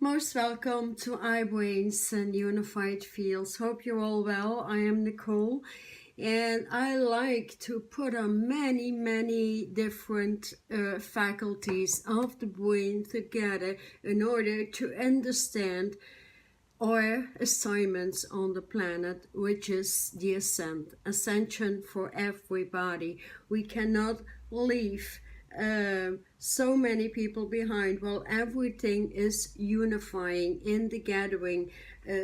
Most welcome to iBrains and Unified Fields. Hope you're all well. I am Nicole, and I like to put on many different faculties of the brain together in order to understand our assignments on the planet, which is the ascension for everybody. We cannot leave so many people behind. Well, everything is unifying in the gathering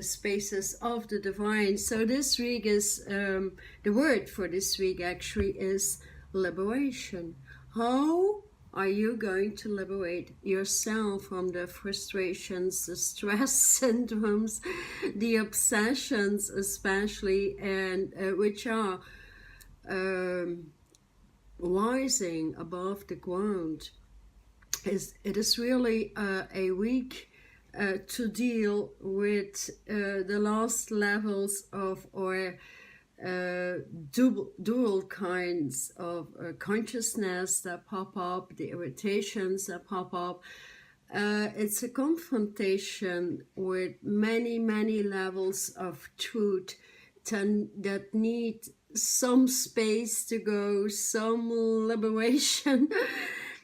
spaces of the divine. So this week is, the word for this week actually is liberation. How are you going to liberate yourself from the frustrations, the stress syndromes, the obsessions especially, and which are rising above the ground? It is really a week to deal with the last levels of our dual kinds of consciousness that pop up, the irritations that pop up. It's a confrontation with many levels of truth that need some space to go, some liberation,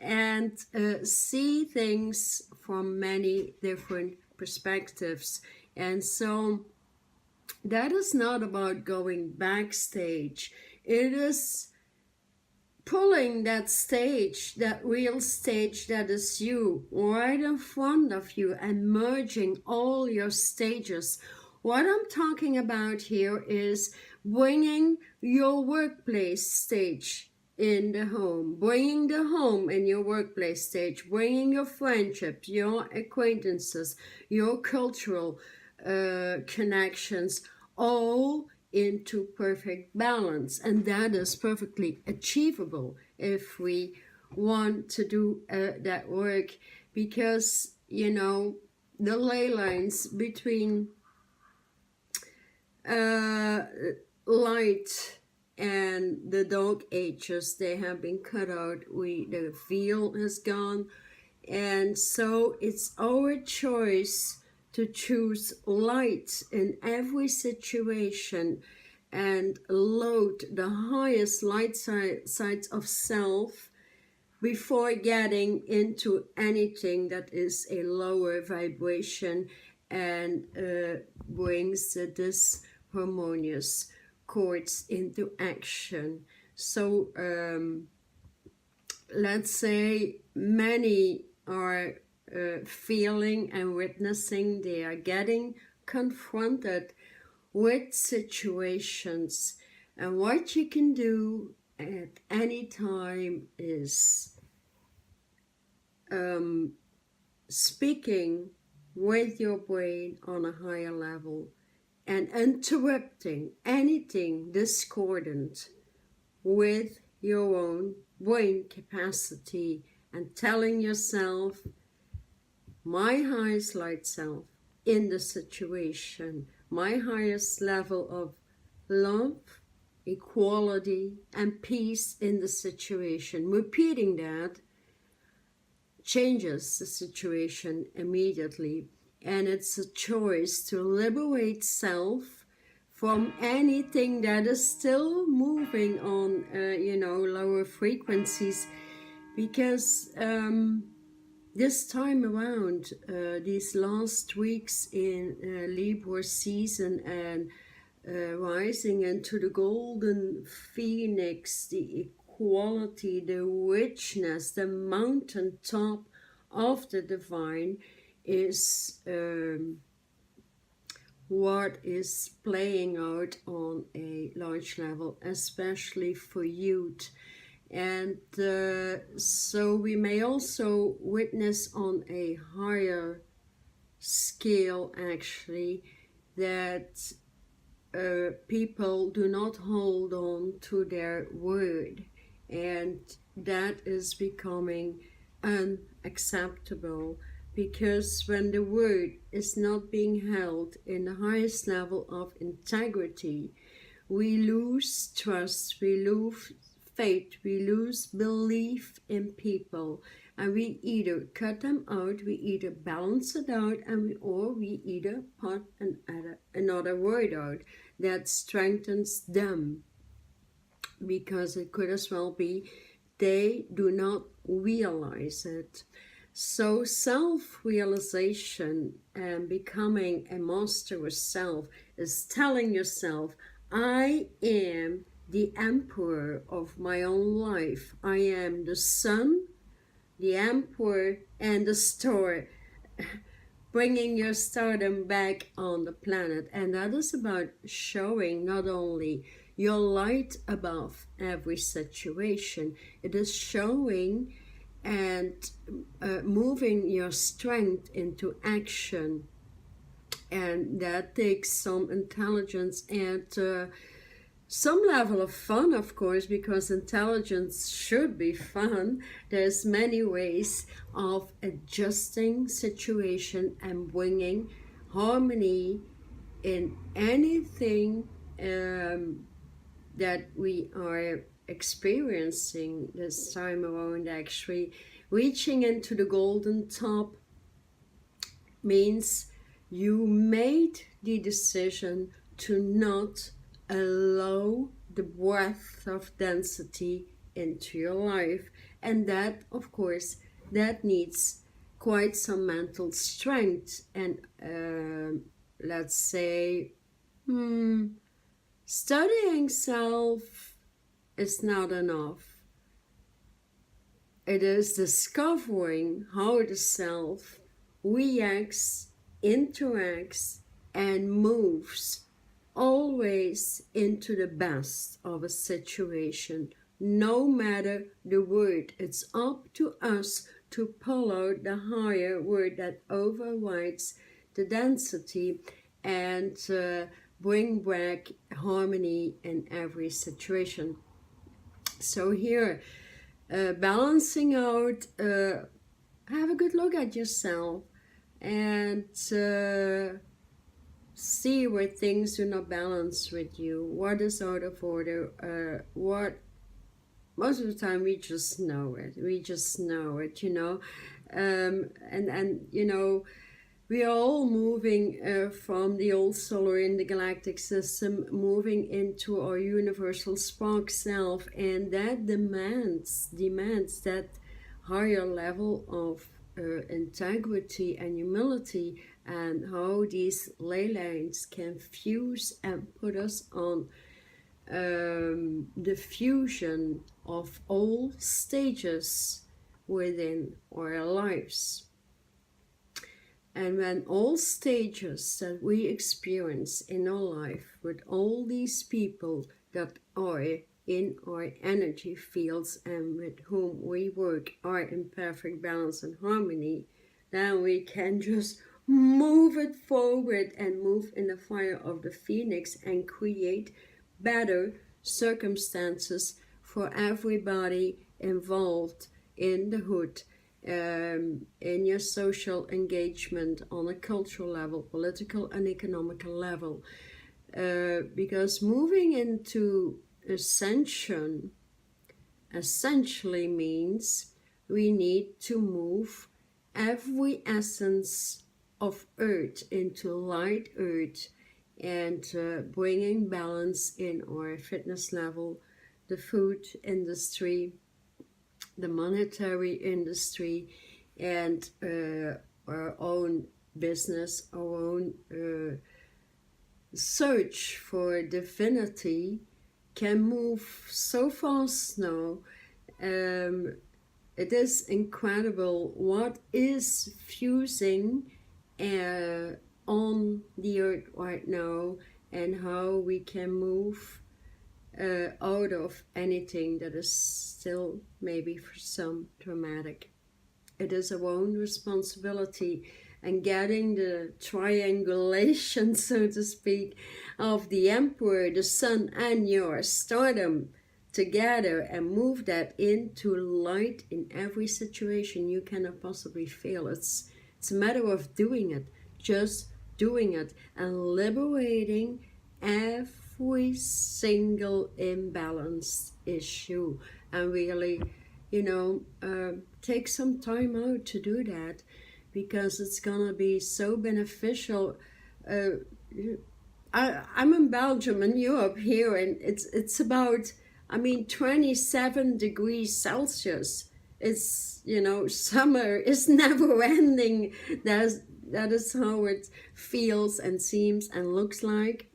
and see things from many different perspectives. And so that is not about going backstage. It is pulling that stage, that real stage that is you, right in front of you, and merging all your stages. What I'm talking about here is bringing your workplace stage in the home, bringing the home in your workplace stage, bringing your friendships, your acquaintances, your cultural connections, all into perfect balance. And that is perfectly achievable if we want to do that work, because, you know, the ley lines between light and the dark ages, they have been cut out. The veil has gone, and so it's our choice to choose light in every situation and load the highest light sides of self before getting into anything that is a lower vibration and brings the disharmonious chords into action. So let's say many are feeling and witnessing, they are getting confronted with situations, and what you can do at any time is speaking with your brain on a higher level and interrupting anything discordant with your own brain capacity and telling yourself, my highest light self in the situation, my highest level of love, equality, and peace in the situation. Repeating that changes the situation immediately, and it's a choice to liberate self from anything that is still moving on, lower frequencies, because this time around, these last weeks in Libra season and rising into the golden phoenix, the equality, the richness, the mountaintop of the divine is what is playing out on a large level, especially for youth. And so we may also witness on a higher scale actually that people do not hold on to their word, and that is becoming unacceptable, because when the word is not being held in the highest level of integrity, we lose trust, we lose faith, we lose belief in people, and we either cut them out, we either balance it out, or we either put another word out that strengthens them, because it could as well be they do not realize it. So self-realization and becoming a master of self is telling yourself, I am the emperor of my own life. I am the sun, the emperor, and the star, bringing your stardom back on the planet. And that is about showing not only your light above every situation, it is showing and moving your strength into action. And that takes some intelligence and some level of fun, of course, because intelligence should be fun. There's many ways of adjusting situation and bringing harmony in anything that we are experiencing this time around. Actually, reaching into the golden top means you made the decision to not allow the breadth of density into your life, and that, of course, that needs quite some mental strength. And let's say studying self is not enough. It is discovering how the self reacts, interacts, and moves always into the best of a situation, no matter the word. It's up to us to pull out the higher word that overrides the density and bring back harmony in every situation. So here, balancing out, have a good look at yourself and see where things do not balance with you. What is out of order? What most of the time we just know it. We just know it, you know. And you know, we are all moving from the old solar in the galactic system, moving into our universal spark self, and that demands that higher level of integrity and humility, and how these ley lines can fuse and put us on the fusion of all stages within our lives. And when all stages that we experience in our life with all these people that are in our energy fields and with whom we work are in perfect balance and harmony, then we can just move it forward and move in the fire of the phoenix and create better circumstances for everybody involved in the hood, in your social engagement on a cultural level, political and economical level. Because moving into ascension essentially means we need to move every essence of earth into light earth, and bringing balance in our fitness level, the food industry, the monetary industry, and our own business, our own search for divinity can move so fast now. It is incredible what is fusing on the earth right now, and how we can move out of anything that is still maybe for some traumatic. It is our own responsibility, and getting the triangulation, so to speak, of the Emperor, the Sun, and your stardom together, and move that into light in every situation. You cannot possibly fail. It's a matter of doing it, just doing it, and liberating every single imbalanced issue, and really you know, take some time out to do that, because it's gonna be so beneficial. I'm in Belgium and Europe here, and it's about, I mean, 27 degrees Celsius. It's, you know, summer is never ending. That is how it feels and seems and looks like.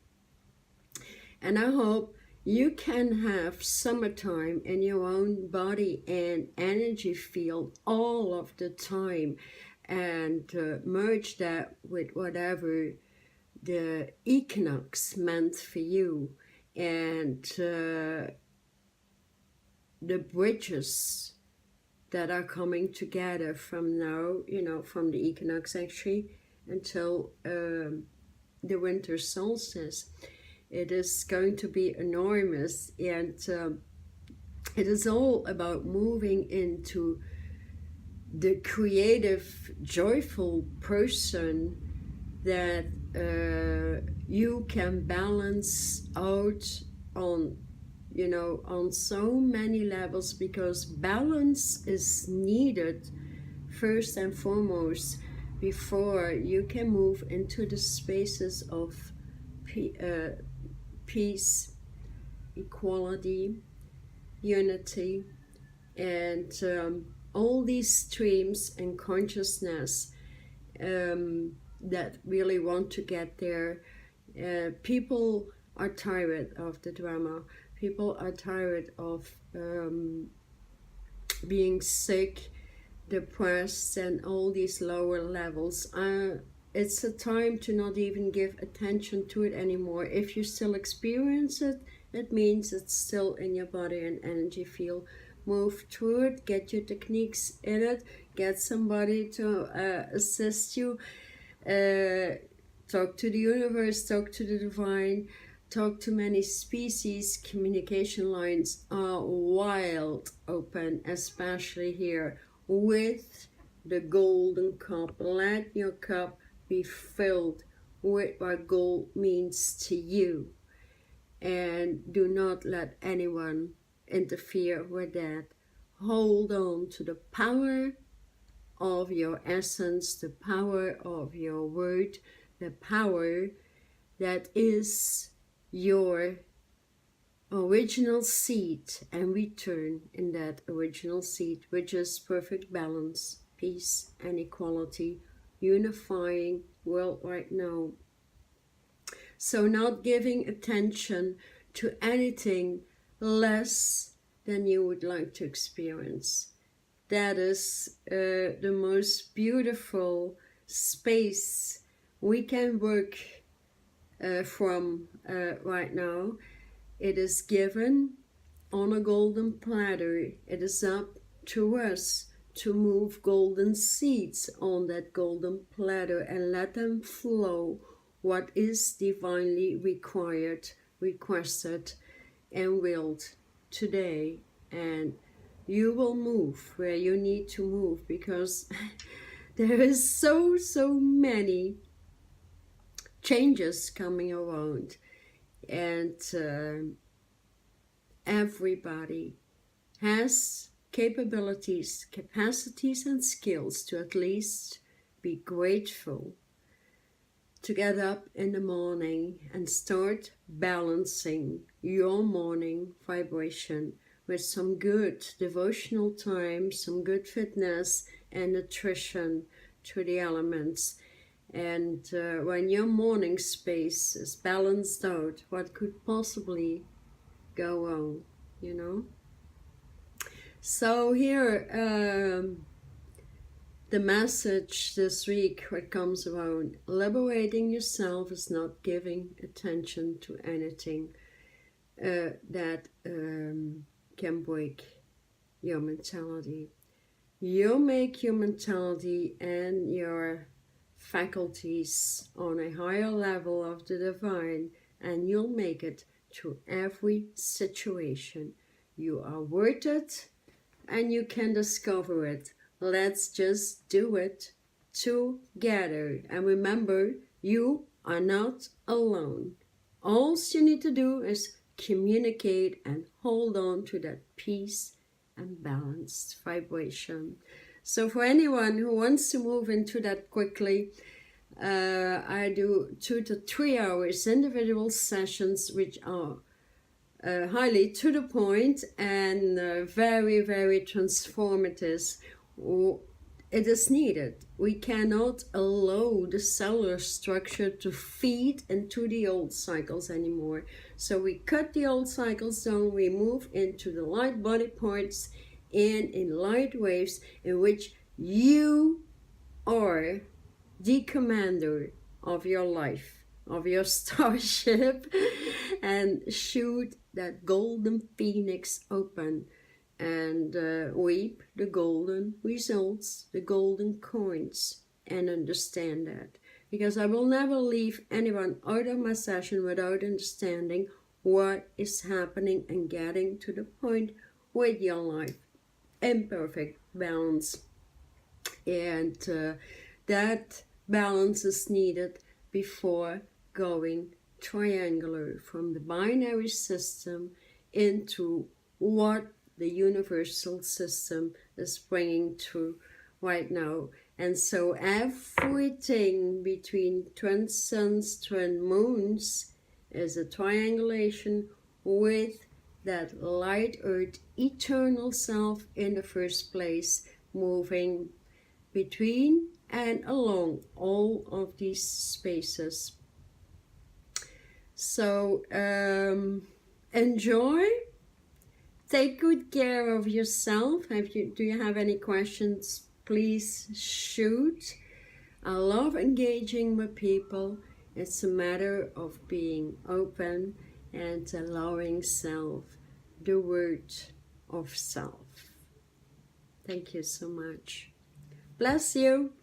And I hope you can have summertime in your own body and energy field all of the time, and merge that with whatever the equinox meant for you, and the bridges that are coming together from now, you know, from the equinox actually until the winter solstice. It is going to be enormous, and it is all about moving into the creative, joyful person that you can balance out on, you know, on so many levels, because balance is needed first and foremost before you can move into the spaces of peace, equality, unity, and all these streams and consciousness that really want to get there. People are tired of the drama. People are tired of being sick, depressed, and all these lower levels. It's a time to not even give attention to it anymore. If you still experience it, it means it's still in your body and energy field. Move through it, get your techniques in it, get somebody to assist you. Talk to the universe, talk to the divine, talk to many species. Communication lines are wide open, especially here with the golden cup. Let your cup be filled with what gold means to you, and do not let anyone interfere with that. Hold on to the power of your essence, the power of your word, the power that is your original seed, and return in that original seed, which is perfect balance, peace, and equality, unifying world right now. So not giving attention to anything less than you would like to experience. That is the most beautiful space we can work from right now. It is given on a golden platter. It is up to us to move golden seeds on that golden platter and let them flow what is divinely required, requested, and willed today. And you will move where you need to move, because there is so many changes coming around, and everybody has capabilities, capacities, and skills to at least be grateful, to get up in the morning and start balancing your morning vibration with some good devotional time, some good fitness and nutrition to the elements. And when your morning space is balanced out, what could possibly go wrong, you know? So here, the message this week, what comes around: liberating yourself is not giving attention to anything that can break your mentality. You make your mentality and your faculties on a higher level of the divine, and you'll make it to every situation. You are worth it, and you can discover it. Let's just do it together. And remember, you are not alone. All you need to do is communicate and hold on to that peace and balanced vibration. So for anyone who wants to move into that quickly, I do 2 to 3 hours individual sessions, which are highly to the point and very, very transformative. It is needed. We cannot allow the cellular structure to feed into the old cycles anymore. So we cut the old cycles down, we move into the light body parts and in light waves in which you are the commander of your life, of your starship, and shoot that golden phoenix open and reap the golden results, the golden coins, and understand that. Because I will never leave anyone out of my session without understanding what is happening and getting to the point with your life in perfect balance. And that balance is needed before going triangular from the binary system into what the universal system is bringing to right now. And so everything between twin suns, twin moons is a triangulation with that light earth eternal self in the first place, moving between and along all of these spaces. So enjoy. Take good care of yourself. Do you have any questions? Please shoot. I love engaging with people. It's a matter of being open and allowing self, the word of self. Thank you so much. Bless you.